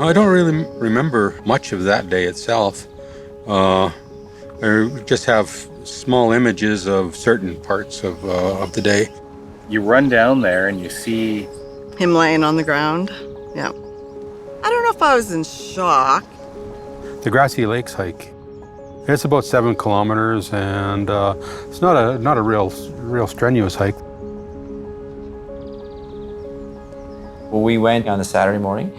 I don't really remember much of that day itself. I just have small images of certain parts of the day. You run down there and you see him laying on the ground. Yeah. I don't know if I was in shock. The Grassy Lakes hike. It's about 7 kilometers, and it's not a real strenuous hike. Well, we went on a Saturday morning,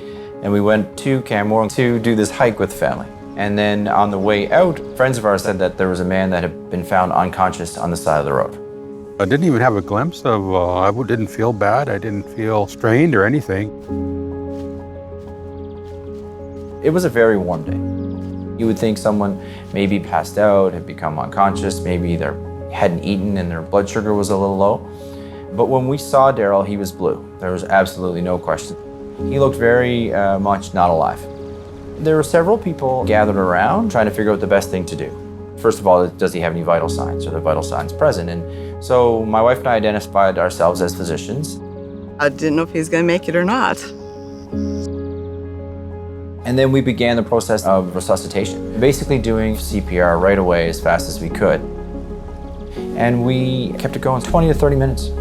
and we went to Canmore to do this hike with family. And then on the way out, friends of ours said that there was a man that had been found unconscious on the side of the road. I didn't even have a glimpse of, I didn't feel bad, I didn't feel strained or anything. It was a very warm day. You would think someone maybe passed out, had become unconscious, maybe they hadn't eaten and their blood sugar was a little low. But when we saw Daryl, he was blue. There was absolutely no question. He looked very much not alive. There were several people gathered around trying to figure out the best thing to do. First of all, does he have any vital signs? Are there vital signs present? And so my wife and I identified ourselves as physicians. I didn't know if he was going to make it or not. And then we began the process of resuscitation, basically doing CPR right away as fast as we could. And we kept it going 20 to 30 minutes.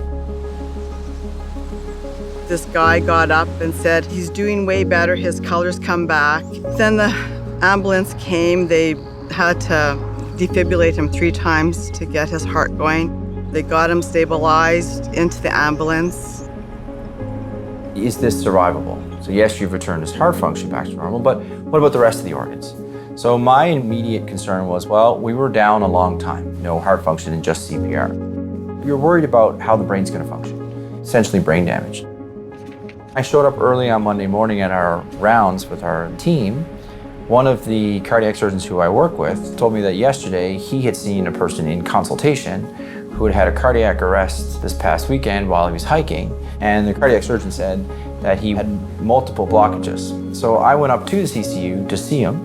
This guy got up and said, he's doing way better, his colors come back. Then the ambulance came, they had to defibrillate him 3 times to get his heart going. They got him stabilized into the ambulance. Is this survivable? So yes, you've returned his heart function back to normal, but what about the rest of the organs? So my immediate concern was, well, we were down a long time, no heart function and just CPR. You're worried about how the brain's gonna function, essentially brain damage. I showed up early on Monday morning at our rounds with our team. One of the cardiac surgeons who I work with told me that yesterday he had seen a person in consultation who had had a cardiac arrest this past weekend while he was hiking, and the cardiac surgeon said that he had multiple blockages. So I went up to the CCU to see him.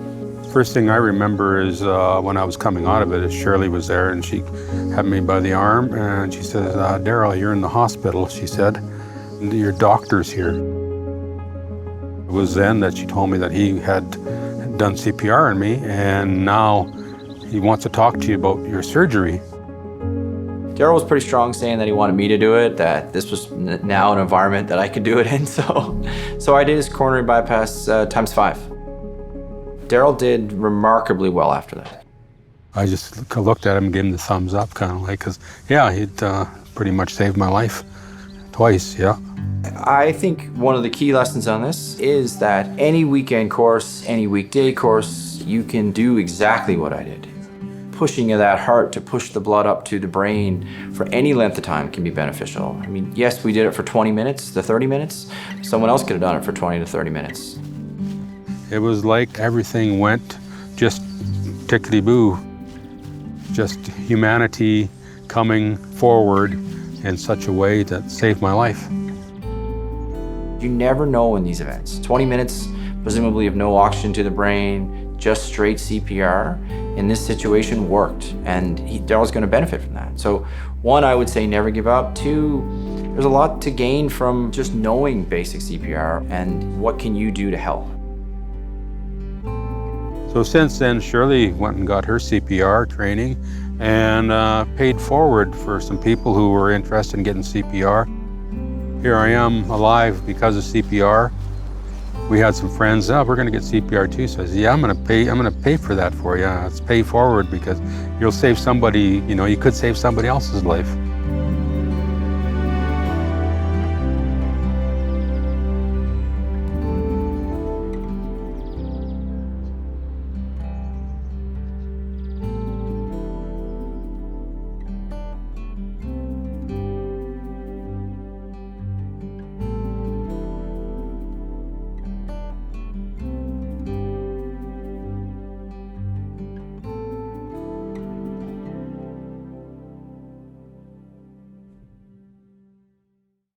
First thing I remember is when I was coming out of it, is Shirley was there and she had me by the arm and she says, Daryl, you're in the hospital, she said. Your doctor's here. It was then that she told me that he had done CPR on me and now he wants to talk to you about your surgery. Daryl was pretty strong saying that he wanted me to do it, that this was now an environment that I could do it in, so I did his coronary bypass times 5. Daryl did remarkably well after that. I just looked at him and gave him the thumbs up, kind of like, because, yeah, he'd pretty much saved my life twice, yeah. I think one of the key lessons on this is that any weekend course, any weekday course, you can do exactly what I did. Pushing of that heart to push the blood up to the brain for any length of time can be beneficial. I mean, yes, we did it for 20 minutes to 30 minutes. Someone else could have done it for 20 to 30 minutes. It was like everything went just tickety-boo. Just humanity coming forward in such a way that saved my life. You never know in these events. 20 minutes, presumably of no oxygen to the brain, just straight CPR, in this situation worked, and Daryl's gonna benefit from that. So 1, I would say never give up. 2, there's a lot to gain from just knowing basic CPR and what can you do to help. So since then, Shirley went and got her CPR training and paid forward for some people who were interested in getting CPR. Here I am alive because of CPR. We had some friends, we're gonna get CPR too. So I said, yeah, I'm gonna pay for that for you. Let's pay forward because you'll save somebody, you could save somebody else's life.